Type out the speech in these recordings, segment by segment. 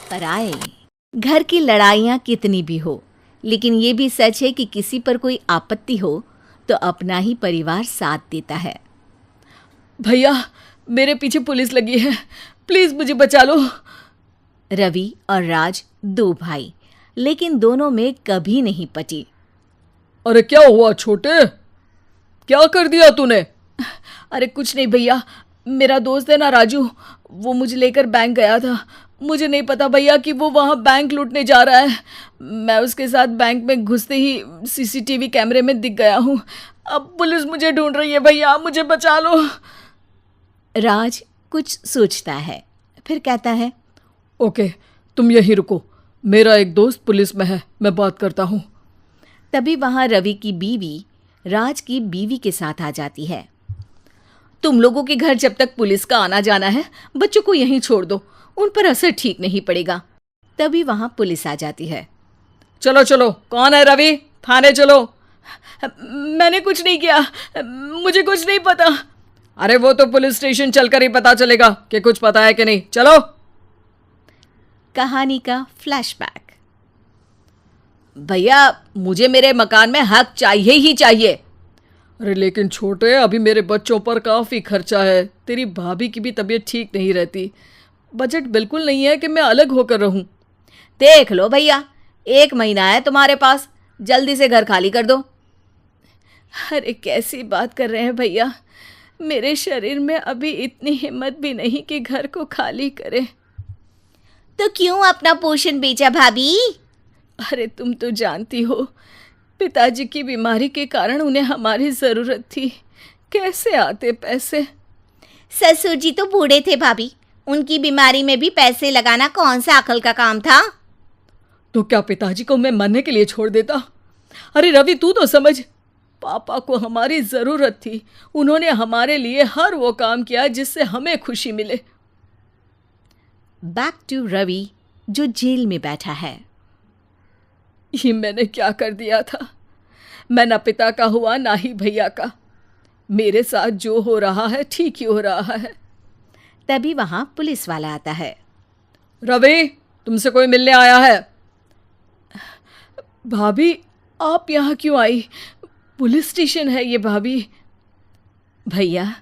पर आए। घर की लड़ाइयाँ कितनी भी हो, लेकिन ये भी सच है कि किसी पर कोई आपत्ति हो तो अपना ही परिवार साथ देता है। भैया, मेरे पीछे पुलिस लगी है, प्लीज मुझे बचा लो। रवि और राज दो भाई, लेकिन दोनों में कभी नहीं पटी। अरे क्या हुआ छोटे, क्या कर दिया तूने? अरे कुछ नहीं भैया, मेरा दोस्त है ना राजू, वो मुझे लेकर बैंक गया था। मुझे नहीं पता भैया कि वो वहाँ बैंक लूटने जा रहा है। मैं उसके साथ बैंक में घुसते ही सीसीटीवी कैमरे में दिख गया हूँ। अब पुलिस मुझे ढूंढ रही है भैया, मुझे बचा लो। राज कुछ सोचता है, फिर कहता है, ओके, तुम यहीं रुको, मेरा एक दोस्त पुलिस में है, मैं बात करता हूँ। तभी वहां रवि की बीवी राज की बीवी के साथ आ जाती है। तुम लोगों के घर जब तक पुलिस का आना जाना है, बच्चों को यहीं छोड़ दो, उन पर असर ठीक नहीं पड़ेगा। तभी वहां पुलिस आ जाती है। चलो चलो, कौन है रवि, थाने चलो। मैंने कुछ नहीं किया, मुझे कुछ नहीं पता। अरे वो तो पुलिस स्टेशन चलकर ही पता चलेगा कि कुछ पता है कि नहीं, चलो। कहानी का फ्लैशबैक। भैया, मुझे मेरे मकान में हक चाहिए ही चाहिए। अरे लेकिन छोटे, अभी मेरे बच्चों पर काफ़ी खर्चा है, तेरी भाभी की भी तबीयत ठीक नहीं रहती, बजट बिल्कुल नहीं है कि मैं अलग होकर रहूं। देख लो भैया, 1 महीना है तुम्हारे पास, जल्दी से घर खाली कर दो। अरे कैसी बात कर रहे हैं भैया, मेरे शरीर में अभी इतनी हिम्मत भी नहीं कि घर को खाली करे। तो क्यों अपना पोषण बेचा भाभी? अरे तुम तो जानती हो, पिताजी की बीमारी के कारण उन्हें हमारी ज़रूरत थी, कैसे आते पैसे। ससुर जी तो बूढ़े थे भाभी, उनकी बीमारी में भी पैसे लगाना कौन सा अकल का काम था। तो क्या पिताजी को मैं मरने के लिए छोड़ देता? अरे रवि, तू तो समझ, पापा को हमारी ज़रूरत थी, उन्होंने हमारे लिए हर वो काम किया जिससे हमें खुशी मिले। बैक टू रवि, जो जेल में बैठा है। ये मैंने क्या कर दिया था? मैं ना पिता का हुआ ना ही भैया का। मेरे साथ जो हो रहा है ठीक ही हो रहा है। तभी वहां पुलिस वाला आता है। रवि, तुमसे कोई मिलने आया है। भाभी, आप यहाँ क्यों आई? पुलिस स्टेशन है ये भाभी। भैया,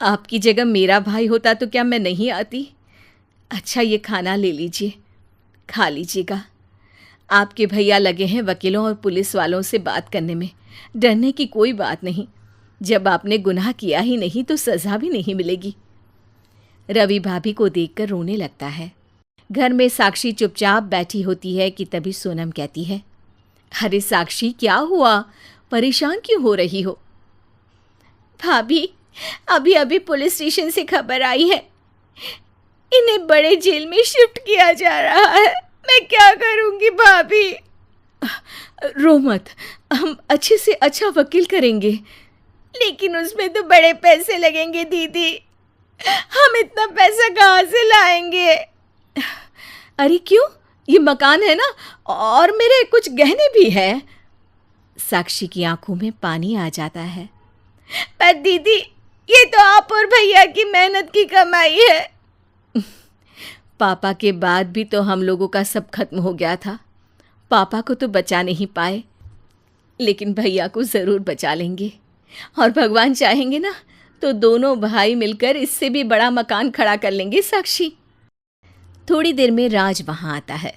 आपकी जगह मेरा भाई होता तो क्या मैं नहीं आती? अच्छा, ये खाना ले लीजिए, खा लीजिएगा। आपके भैया लगे हैं वकीलों और पुलिस वालों से बात करने में, डरने की कोई बात नहीं। जब आपने गुनाह किया ही नहीं तो सज़ा भी नहीं मिलेगी। रवि भाभी को देखकर रोने लगता है। घर में साक्षी चुपचाप बैठी होती है कि तभी सोनम कहती है, अरे साक्षी, क्या हुआ, परेशान क्यों हो रही हो? भाभी, अभी अभी पुलिस स्टेशन से खबर आई है, इन्हें बड़े जेल में शिफ्ट किया जा रहा है। मैं क्या करूंगी भाभी? रो मत, हम अच्छे से अच्छा वकील करेंगे। लेकिन उसमें तो बड़े पैसे लगेंगे दीदी, हम इतना पैसा कहाँ से लाएंगे? अरे क्यों, ये मकान है ना, और मेरे कुछ गहने भी है। साक्षी की आंखों में पानी आ जाता है। पर दीदी, ये तो आप और भैया की मेहनत की कमाई है। पापा के बाद भी तो हम लोगों का सब खत्म हो गया था। पापा को तो बचा नहीं पाए, लेकिन भैया को ज़रूर बचा लेंगे, और भगवान चाहेंगे ना तो दोनों भाई मिलकर इससे भी बड़ा मकान खड़ा कर लेंगे। साक्षी। थोड़ी देर में राज वहाँ आता है।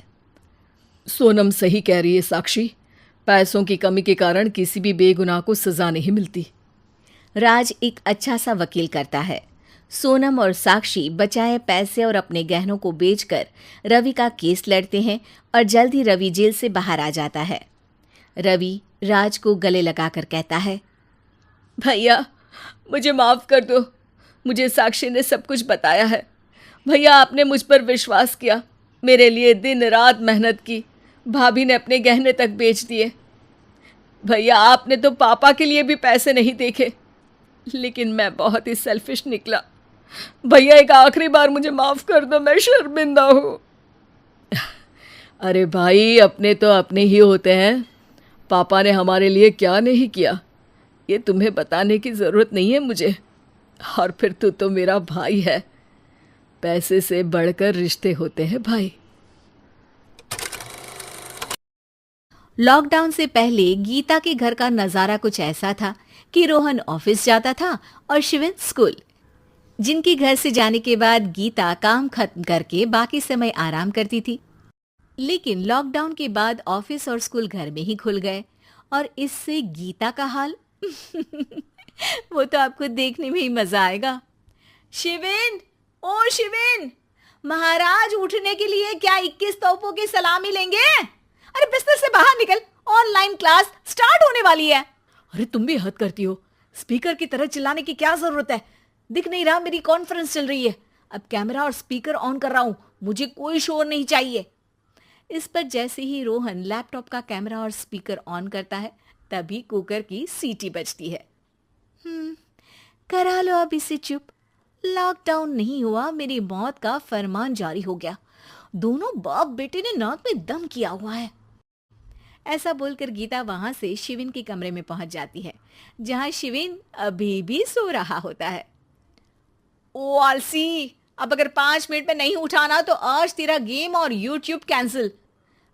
सोनम सही कह रही है साक्षी, पैसों की कमी के कारण किसी भी बेगुनाह को सज़ा नहीं मिलती। राज एक अच्छा सा वकील करता है। सोनम और साक्षी बचाए पैसे और अपने गहनों को बेचकर रवि का केस लड़ते हैं और जल्द ही रवि जेल से बाहर आ जाता है। रवि राज को गले लगाकर कहता है, भैया मुझे माफ़ कर दो, मुझे साक्षी ने सब कुछ बताया है। भैया, आपने मुझ पर विश्वास किया, मेरे लिए दिन रात मेहनत की, भाभी ने अपने गहने तक बेच दिए। भैया, आपने तो पापा के लिए भी पैसे नहीं देखे, लेकिन मैं बहुत ही सेल्फिश निकला। भैया, एक आखिरी बार मुझे माफ़ कर दो, मैं शर्मिंदा हूँ। अरे भाई, अपने तो अपने ही होते हैं, पापा ने हमारे लिए क्या नहीं किया ये तुम्हें बताने की ज़रूरत नहीं है मुझे। और फिर तू तो मेरा भाई है, पैसे से बढ़कर रिश्ते होते हैं भाई। लॉकडाउन से पहले गीता के घर का नजारा कुछ ऐसा था कि रोहन ऑफिस जाता था और शिविन स्कूल। जिनके घर से जाने के बाद गीता काम खत्म करके बाकी समय आराम करती थी। लेकिन लॉकडाउन के बाद ऑफिस और स्कूल घर में ही खुल गए और इससे गीता का हाल वो तो आपको देखने में ही मजा आएगा। शिविन, ओ शिविन, महाराज उठने के लिए क्या 21 तोपों की सलामी लेंगे? अरे बिस्तर से बाहर निकल, ऑनलाइन क्लास स्टार्ट होने वाली है। अरे तुम भी हद करती हो, स्पीकर की तरह चिल्लाने की क्या जरूरत है? दिख नहीं रहा मेरी कॉन्फ्रेंस चल रही है? अब कैमरा और स्पीकर ऑन कर रहा हूं, मुझे कोई शोर नहीं चाहिए। इस पर जैसे ही रोहन लैपटॉप का कैमरा और स्पीकर ऑन करता है तभी कुकर की सीटी बजती है। करा लो अब इसे चुप। लॉकडाउन नहीं हुआ, मेरी मौत का फरमान जारी हो गया। दोनों बाप बेटे ने नाक में दम किया हुआ है। ऐसा बोलकर गीता वहां से शिविन के कमरे में पहुंच जाती है, जहां शिविन अभी भी सो रहा होता है। ओ आलसी, अब अगर 5 मिनट में नहीं उठाना तो आज तेरा गेम और यूट्यूब कैंसिल।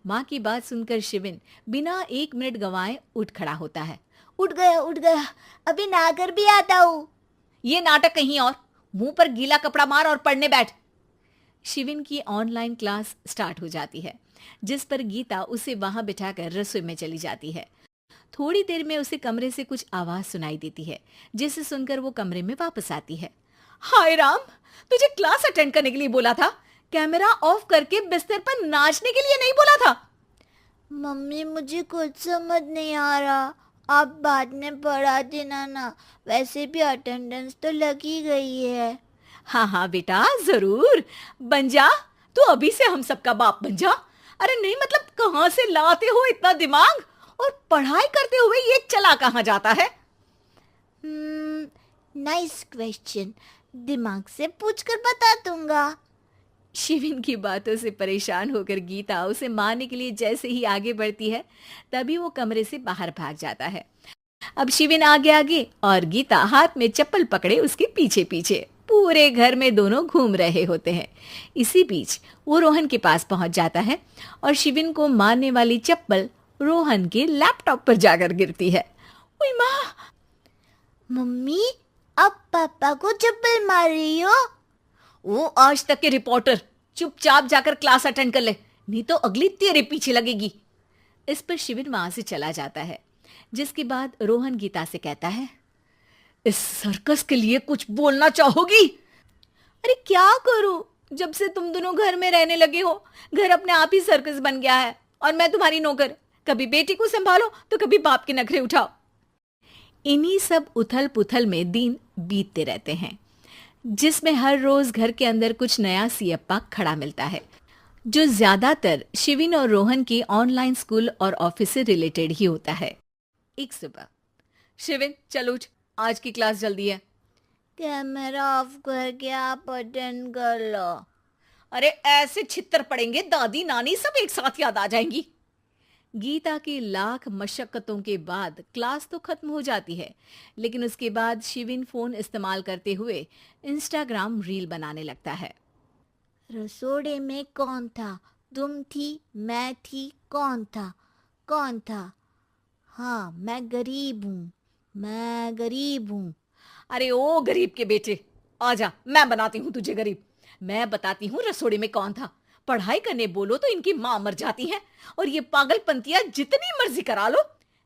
माँ की बात सुनकर शिविन बिना 1 मिनट गंवाए उठ खड़ा होता है। उठ गया, अभी नहाकर भी आता हूँ। ये नाटक कहीं और, मुंह पर गीला कपड़ा मार और पढ़ने बैठ। शिविन की ऑनलाइन क्लास स्टार्ट हो जाती है, जिस पर गीता उसे वहां बिठाकर रसोई में चली जाती है। थोड़ी देर में उसे कमरे से कुछ आवाज सुनाई देती है, जिसे सुनकर वो कमरे में वापस आती है। हाय राम, तुझे क्लास अटेंड करने के लिए बोला था, कैमरा ऑफ करके बिस्तर पर नाचने के लिए नहीं बोला था। मम्मी मुझे कुछ समझ नहीं आ रहा, आप बाद में पढ़ा देना ना, वैसे भी अटेंडेंस तो लगी गई है। हाँ बेटा, जरूर बन जा, तू अभी से हम सबका बाप बन जा। अरे नहीं मतलब कहाँ से लाते हो इतना दिमाग, और पढ़ाई करते हुए ये चला कहाँ जाता है? नाइस क्वेश्चन, दिमाग से पूछकर बता दूंगा। शिविन की बातों से परेशान होकर गीता उसे मारने के लिए जैसे ही आगे बढ़ती है तभी वो कमरे से बाहर भाग जाता है। अब शिविन आगे आगे और गीता हाथ में चप्पल पकड़े उसके पीछे पीछे पूरे घर में दोनों घूम रहे होते हैं। इसी बीच वो रोहन के पास पहुंच जाता है और शिविन को मारने वाली चप्पल रोहन के लैपटॉप पर जाकर गिरती है। ओए माँ! मम्मी, अब पापा को चप्पल मार रही हो? वो आज तक के रिपोर्टर, चुपचाप जाकर क्लास अटेंड कर ले, नहीं तो अगली तेरे पीछे लगेगी। इस पर शिविन वहां से चला जाता है, जिसके बाद रोहन गीता से कहता है, इस सर्कस के लिए कुछ बोलना चाहोगी? अरे क्या करूं, जब से तुम दोनों घर में रहने लगे हो घर अपने आप ही सर्कस बन गया है और मैं तुम्हारी नौकर। कभी बेटी को संभालो तो कभी बाप के नखरे उठाओ। इन्हीं सब उथल पुथल में दिन बीतते रहते हैं, जिसमें हर रोज घर के अंदर कुछ नया सियप्पा खड़ा मिलता है, जो ज्यादातर शिविन और रोहन के ऑनलाइन स्कूल और ऑफिस से रिलेटेड ही होता है। एक सुबह, शिविन चल उठ, आज की क्लास जल्दी है। कैमरा ऑफ करके आप अटेंड कर लो। अरे ऐसे छित्तर पड़ेंगे, दादी नानी सब एक साथ याद आ जाएंगी। गीता की लाख मशक्कतों के बाद क्लास तो खत्म हो जाती है, लेकिन उसके बाद शिविन फोन इस्तेमाल करते हुए इंस्टाग्राम रील बनाने लगता है। रसोड़े में कौन था? तुम थी, मैं थी, कौन था? कौन था? हाँ, मैं गरीब हूँ। अरे ओ गरीब के बेटे, आजा, मैं बनाती हूँ तुझे गरीब। मैं बताती हूँ रसोड़े में कौन था। पढ़ाई करने बोलो तो इनकी माँ मर जाती है, और ये पागलपंतियां जितनी मर्जी करा लो।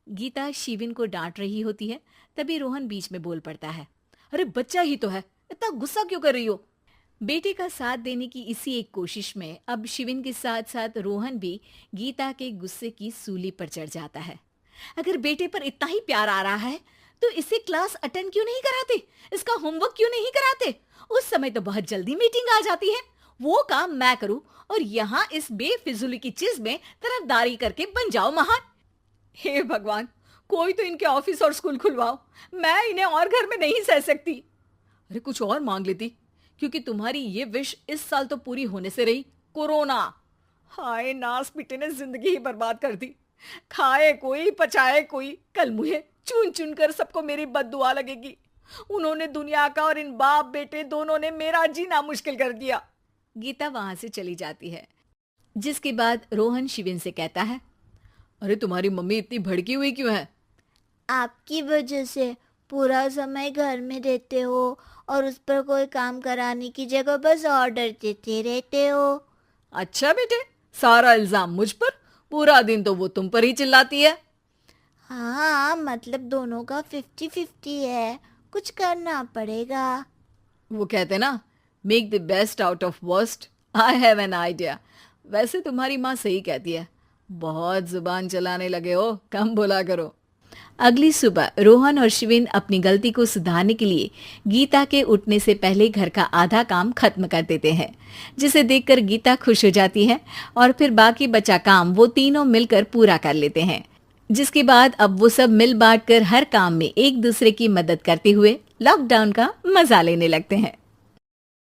गीता शिविन को डांट रही होती है, तभी रोहन बीच में बोल पड़ता है। अरे बच्चा ही तो है, इतना गुस्सा क्यों कर रही हो? बेटे का साथ देने की इसी एक कोशिश में अब शिविन के साथ साथ रोहन भी गीता के गुस्से की सूली पर चढ़ जाता है। अगर बेटे पर इतना ही प्यार आ रहा है तो इसे क्लास अटेंड क्यों नहीं कराते, इसका होमवर्क क्यों नहीं कराते? उस समय तो बहुत जल्दी मीटिंग आ जाती है, वो काम मैं करूं और यहाँ इस बेफिजुली की चीज में तरफदारी करके बन जाओ महान। हे भगवान, कोई तो इनके ऑफिस और स्कूल खुलवाओ, मैं इन्हें और घर में नहीं सह सकती। अरे कुछ और मांग लेती, क्योंकि तुम्हारी ये विश इस साल तो पूरी होने से रही, कोरोना। हाय नास पिटे ने जिंदगी ही बर्बाद कर दी। खाए कोई पचाए कोई, कल मुझे चुन चुन कर सबको मेरी बद्दुआ लगेगी। उन्होंने दुनिया का और इन बाप बेटे दोनों ने मेरा जीना मुश्किल कर दिया। गीता वहां से चली जाती है, जिसके बाद रोहन शिविन से कहता है, अरे तुम्हारी मम्मी इतनी भड़की हुई क्यों है? आपकी वजह से पूरा समय घर में रहते हो और उस पर कोई काम कराने की जगह बस ऑर्डर देते रहते हो। अच्छा बेटे, सारा इल्जाम मुझ पर? पूरा दिन तो वो तुम पर ही चिल्लाती है। हाँ, मतलब दोनों का 50-50 है, कुछ करना पड़ेगा। वो कहते ना, make the best out of worst. I have an idea. वैसे तुम्हारी माँ सही कहती है, बहुत जुबान चलाने लगे हो, कम बोला करो। अगली सुबह रोहन और शिवेन अपनी गलती को सुधारने के लिए गीता के उठने से पहले घर का आधा काम खत्म कर देते हैं, जिसे देखकर गीता खुश हो जाती है और फिर बाकी बचा काम वो तीनों मिलकर पूरा कर लेते हैं। जिसके बाद अब वो सब मिल बांट कर हर काम में एक दूसरे की मदद करते हुए लॉकडाउन का मजा लेने लगते हैं।